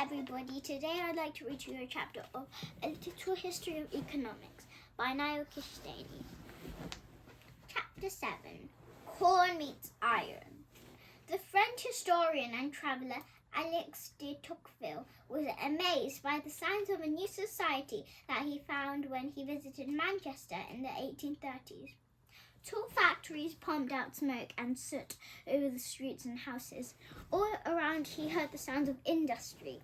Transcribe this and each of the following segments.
everybody. Today I'd like to read you a chapter of A Little History of Economics by Niall Kishtainy. Chapter 7. Corn Meets Iron. The French historian and traveller Alex de Tocqueville was amazed by the signs of a new society that he found when he visited Manchester in the 1830s. Tall factories pumped out smoke and soot over the streets and houses. All around he heard the sounds of industry,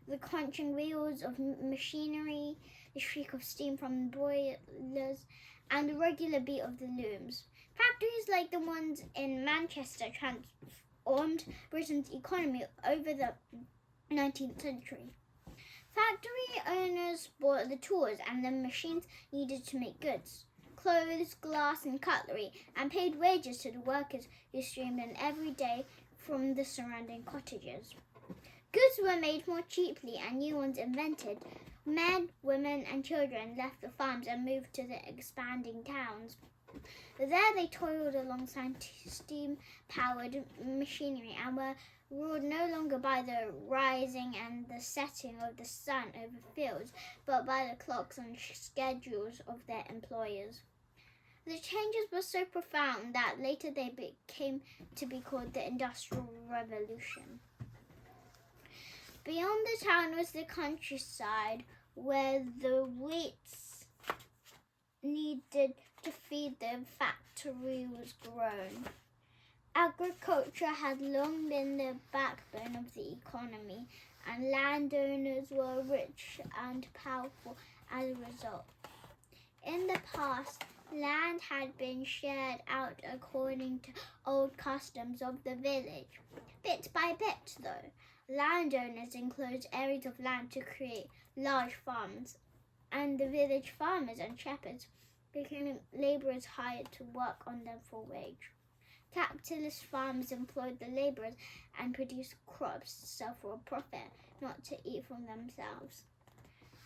the crunching wheels of machinery, the shriek of steam from boilers, and the regular beat of the looms. Factories like the ones in Manchester transformed Britain's economy over the 19th century. Factory owners bought the tools and the machines needed to make goods, clothes, glass, and cutlery, and paid wages to the workers who streamed in every day from the surrounding cottages. Goods were made more cheaply and new ones invented. Men, women, and children left the farms and moved to the expanding towns. There they toiled alongside steam-powered machinery and were ruled no longer by the rising and the setting of the sun over fields, but by the clocks and schedules of their employers. The changes were so profound that later they came to be called the Industrial Revolution. Beyond the town was the countryside, where the wheats needed to feed the factory was grown. Agriculture had long been the backbone of the economy, and landowners were rich and powerful as a result. In the past, land had been shared out according to old customs of the village. Bit by bit, though, landowners enclosed areas of land to create large farms, and the village farmers and shepherds became labourers hired to work on them for wage. Capitalist farmers employed the labourers and produced crops to sell for a profit, not to eat from themselves.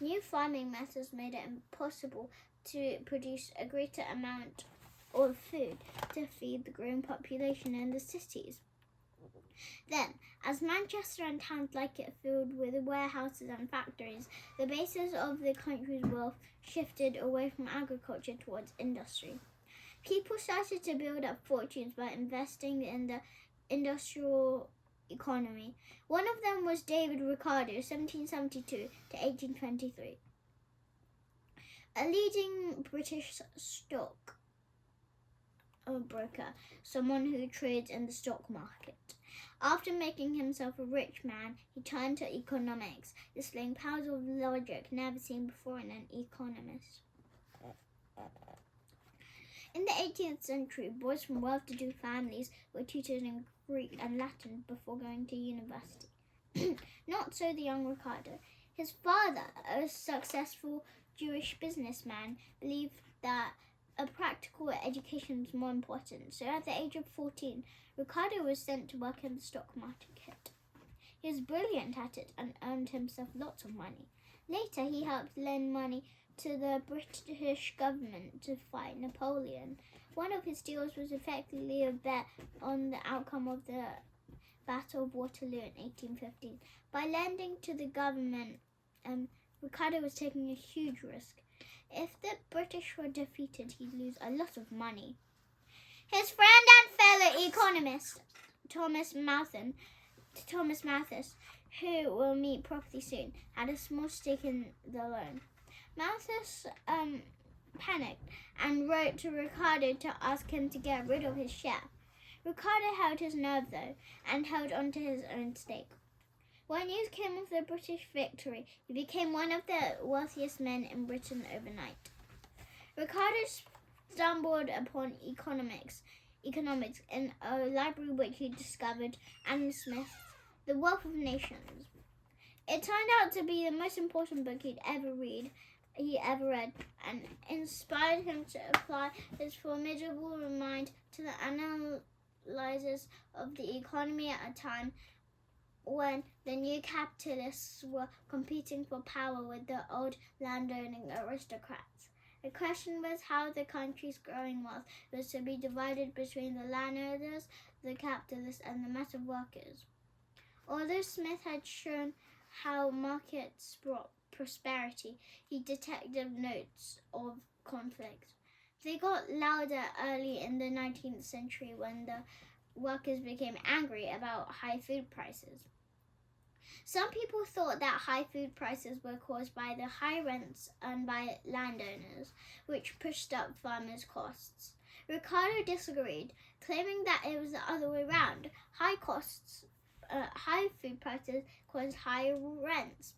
New farming methods made it impossible to produce a greater amount of food to feed the growing population in the cities. Then, as Manchester and towns like it filled with warehouses and factories, the basis of the country's wealth shifted away from agriculture towards industry. People started to build up fortunes by investing in the industrial economy. One of them was David Ricardo, 1772 to 1823. A leading British stock broker, someone who trades in the stock market. After making himself a rich man, he turned to economics, displaying powers of logic never seen before in an economist. In the 18th century, boys from well-to-do families were tutored in Greek and Latin before going to university. Not so the young Ricardo. His father, a successful Jewish businessman, believed that a practical education was more important. So at the age of 14, Ricardo was sent to work in the stock market. He was brilliant at it and earned himself lots of money. Later, he helped lend money to the British government to fight Napoleon. One of his deals was effectively a bet on the outcome of the Battle of Waterloo in 1815. By lending to the government, Ricardo was taking a huge risk. If the British were defeated, he'd lose a lot of money. His friend and fellow economist, Thomas Malthus, who we'll meet properly soon, had a small stake in the loan. Malthus panicked and wrote to Ricardo to ask him to get rid of his share. Ricardo held his nerve, though, and held on to his own stake. When news came of the British victory, he became one of the wealthiest men in Britain overnight. Ricardo stumbled upon economics in a library which he discovered Adam Smith's The Wealth of Nations. It turned out to be the most important book he ever read, and inspired him to apply his formidable mind to the analysis of the economy at a time when the new capitalists were competing for power with the old landowning aristocrats. The question was how the country's growing wealth was to be divided between the landowners, the capitalists, and the mass of workers. Although Smith had shown how markets brought prosperity, he detected notes of conflict. They got louder early in the 19th century when the workers became angry about high food prices. Some people thought that high food prices were caused by the high rents earned by landowners, which pushed up farmers' costs. Ricardo disagreed, claiming that it was the other way around. High food prices caused high rents.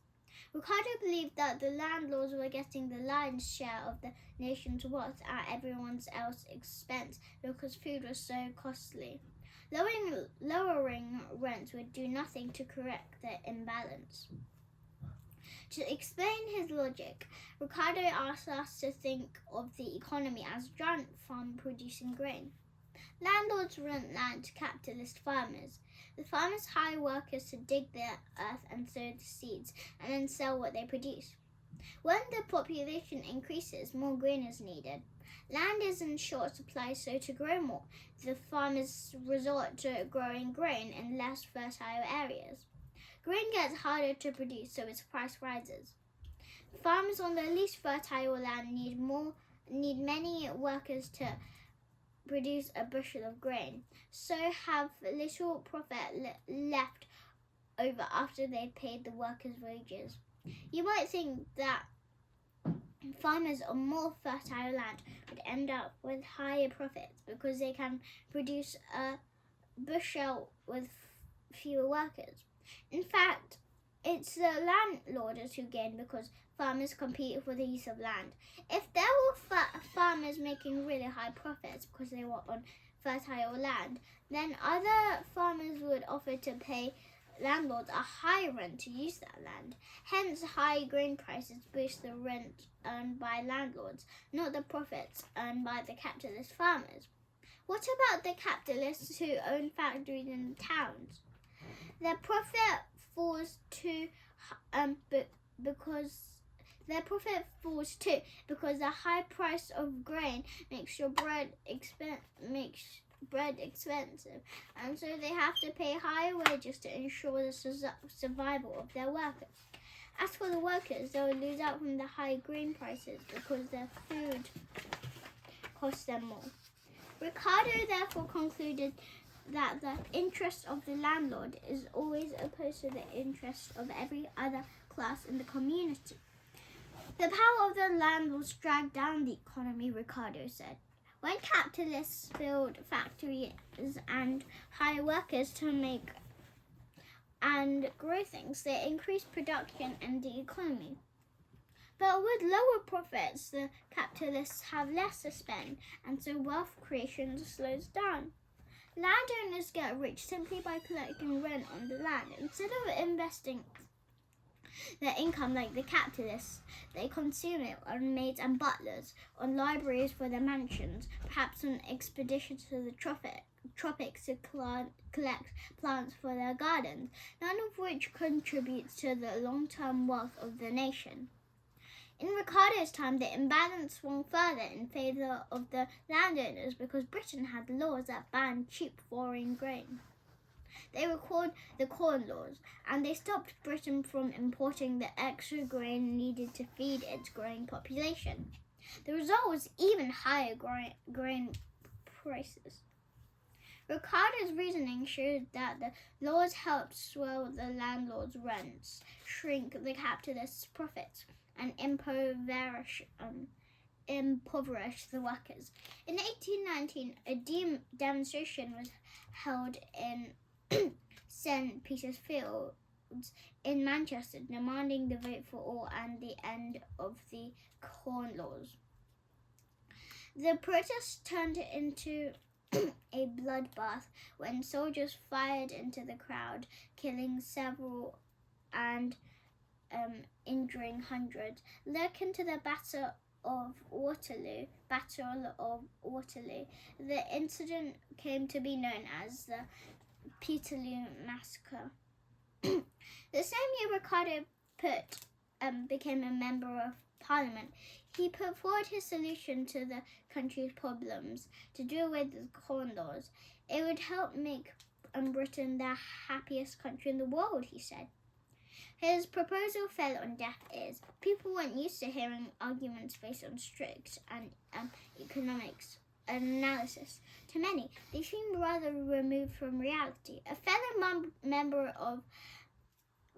Ricardo believed that the landlords were getting the lion's share of the nation's wealth at everyone else's expense because food was so costly. Lowering rents would do nothing to correct the imbalance. To explain his logic, Ricardo asked us to think of the economy as a giant farm producing grain. Landlords rent land to capitalist farmers. The farmers hire workers to dig the earth and sow the seeds, and then sell what they produce. When the population increases, more grain is needed. Land is in short supply, so to grow more, the farmers resort to growing grain in less fertile areas. Grain gets harder to produce, so its price rises. Farmers on the least fertile land need many workers to produce a bushel of grain, so have little profit left over after they've paid the workers' wages. You might think that farmers on more fertile land would end up with higher profits because they can produce a bushel with fewer workers. In fact, it's the landlords who gain because farmers compete for the use of land. If there were farmers making really high profits because they were on fertile land, then other farmers would offer to pay landlords a high rent to use that land. Hence, high grain prices boost the rent earned by landlords, not the profits earned by the capitalist farmers. What about the capitalists who own factories in towns? Their profit falls too because the high price of grain makes bread expensive, and so they have to pay higher wages to ensure the survival of their workers. As for the workers, they will lose out from the high grain prices because their food costs them more. Ricardo therefore concluded that the interest of the landlord is always opposed to the interest of every other class in the community. The power of the landlords dragged down the economy, Ricardo said. When capitalists build factories and hire workers to make and grow things, they increase production and the economy. But with lower profits, the capitalists have less to spend, and so wealth creation slows down. Landowners get rich simply by collecting rent on the land. Instead of investing their income like the capitalists, they consume it on maids and butlers, on libraries for their mansions, perhaps on expeditions to the tropics to collect plants for their gardens, none of which contributes to the long-term wealth of the nation. In Ricardo's time, the imbalance swung further in favour of the landowners because Britain had laws that banned cheap foreign grain. They were called the Corn Laws, and they stopped Britain from importing the extra grain needed to feed its growing population. The result was even higher grain prices. Ricardo's reasoning showed that the laws helped swell the landlords' rents, shrink the capitalists' profits, and impoverish the workers. In 1819, a demonstration was held in St. Peter's Fields in Manchester, demanding the vote for all and the end of the Corn Laws. The protest turned into a bloodbath when soldiers fired into the crowd, killing several and injuring hundreds. Looking to the Battle of Waterloo, the incident came to be known as the Peterloo Massacre. The same year Ricardo became a member of Parliament, he put forward his solution to the country's problems to do away with the Corn Laws. It would help make Britain the happiest country in the world, he said. His proposal fell on deaf ears. People weren't used to hearing arguments based on strict and economics analysis. To many, they seemed rather removed from reality. A fellow member of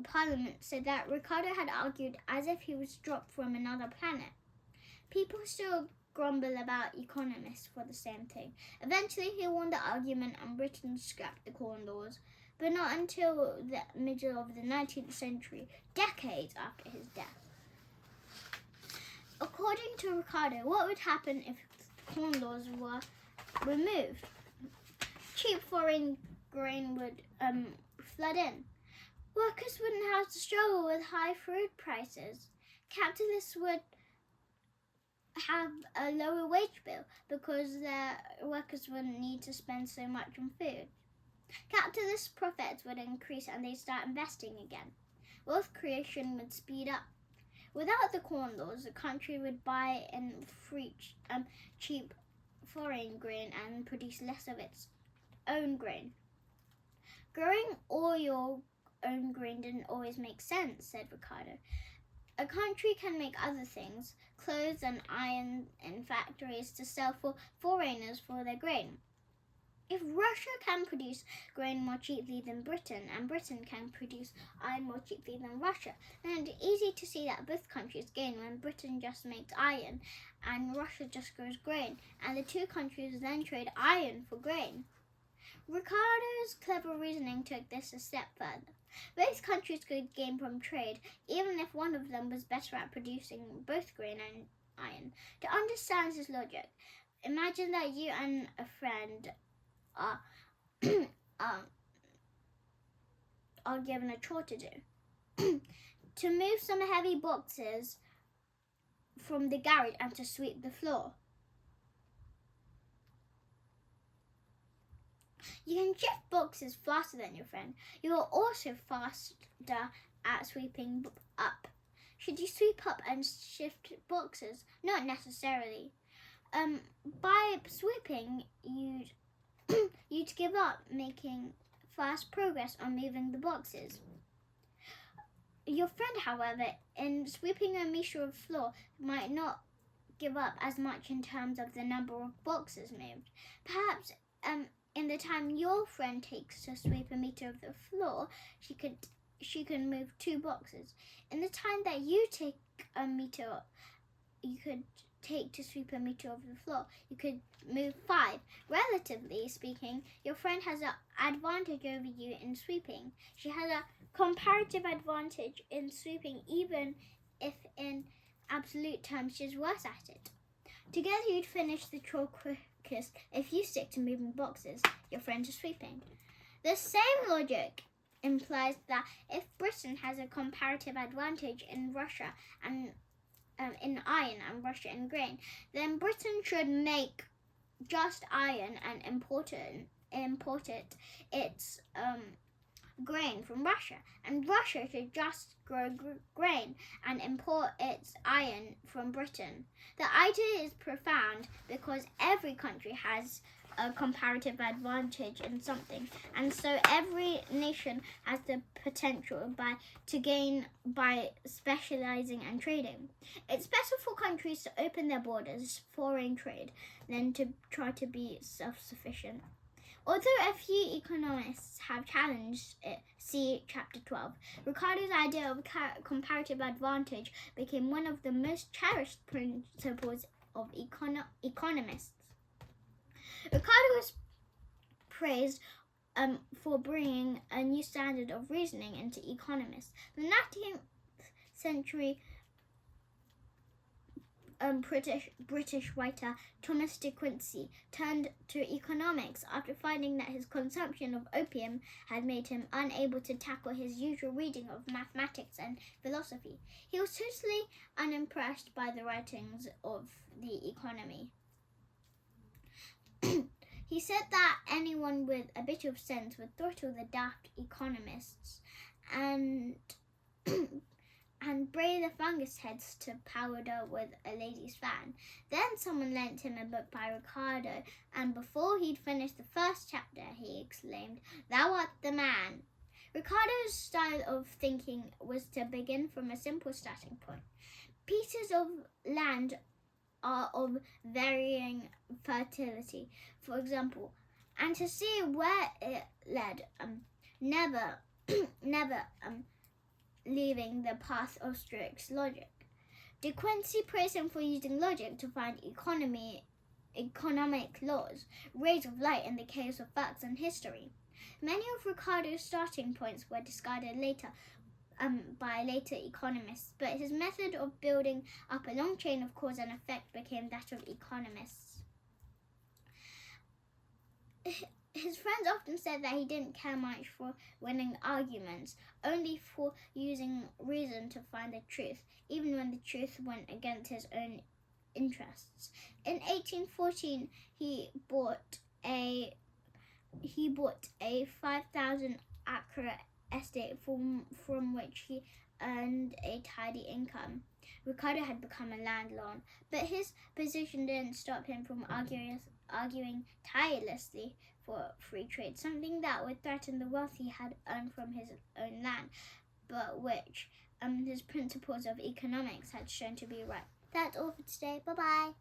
Parliament said that Ricardo had argued as if he was dropped from another planet. People still grumble about economists for the same thing. Eventually, he won the argument and Britain scrapped the Corn Laws, but not until the middle of the 19th century, decades after his death. According to Ricardo, what would happen if the Corn Laws were removed? Cheap foreign grain would flood in. Workers wouldn't have to struggle with high food prices. Capitalists would have a lower wage bill because their workers wouldn't need to spend so much on food. Capitalist profits would increase and they'd start investing again. Wealth creation would speed up. Without the Corn Laws, the country would buy in free, cheap foreign grain and produce less of its own grain. Growing all your own grain didn't always make sense, said Ricardo. A country can make other things, clothes and iron in factories to sell for foreigners for their grain. If Russia can produce grain more cheaply than Britain, and Britain can produce iron more cheaply than Russia, then it's easy to see that both countries gain when Britain just makes iron and Russia just grows grain, and the two countries then trade iron for grain. Ricardo's clever reasoning took this a step further. Both countries could gain from trade, even if one of them was better at producing both grain and iron. To understand his logic, imagine that you and a friend are given a chore to do. To move some heavy boxes from the garage and to sweep the floor. You can shift boxes faster than your friend. You are also faster at sweeping up. Should you sweep up and shift boxes? Not necessarily. By sweeping, you'd give up making fast progress on moving the boxes. Your friend, however, in sweeping a meter of floor, might not give up as much in terms of the number of boxes moved. Perhaps in the time your friend takes to sweep a meter of the floor, she can move 2 boxes. In the time that you take to sweep a meter of the floor, you could move 5. Relatively speaking, your friend has an advantage over you in sweeping. She has a comparative advantage in sweeping, even if in absolute terms she's worse at it. Together you'd finish the chore quickest if you stick to moving boxes, your friend is sweeping. The same logic implies that if Britain has a comparative advantage in Russia and in iron and Russia in grain, then Britain should make just iron and import its grain from Russia, and Russia should just grow grain and import its iron from Britain. The idea is profound because every country has a comparative advantage in something, and so every nation has the potential to gain by specializing and trading. It's better for countries to open their borders for foreign trade than to try to be self-sufficient. Although a few economists have challenged it, see Chapter 12, Ricardo's idea of comparative advantage became one of the most cherished principles of economists. Ricardo was praised for bringing a new standard of reasoning into economists. The 19th century British writer Thomas de Quincey turned to economics after finding that his consumption of opium had made him unable to tackle his usual reading of mathematics and philosophy. He was totally unimpressed by the writings of the economy. He said that anyone with a bit of sense would throttle the daft economists and bray the fungus heads to powder with a lady's fan. Then someone lent him a book by Ricardo, and before he'd finished the first chapter, he exclaimed, "Thou art the man." Ricardo's style of thinking was to begin from a simple starting point. Pieces of land are of varying fertility, for example, and to see where it led, never leaving the path of strict logic. De Quincey praised him for using logic to find economic laws, rays of light in the chaos of facts and history. Many of Ricardo's starting points were discarded later by later economists, but his method of building up a long chain of cause and effect became that of economists. His friends often said that he didn't care much for winning arguments, only for using reason to find the truth, even when the truth went against his own interests. In 1814, he bought a 5,000-acre estate from which he earned a tidy income. Ricardo had become a landlord, but his position didn't stop him from arguing tirelessly for free trade, something that would threaten the wealth he had earned from his own land, but which his principles of economics had shown to be right. That's all for today. Bye-bye.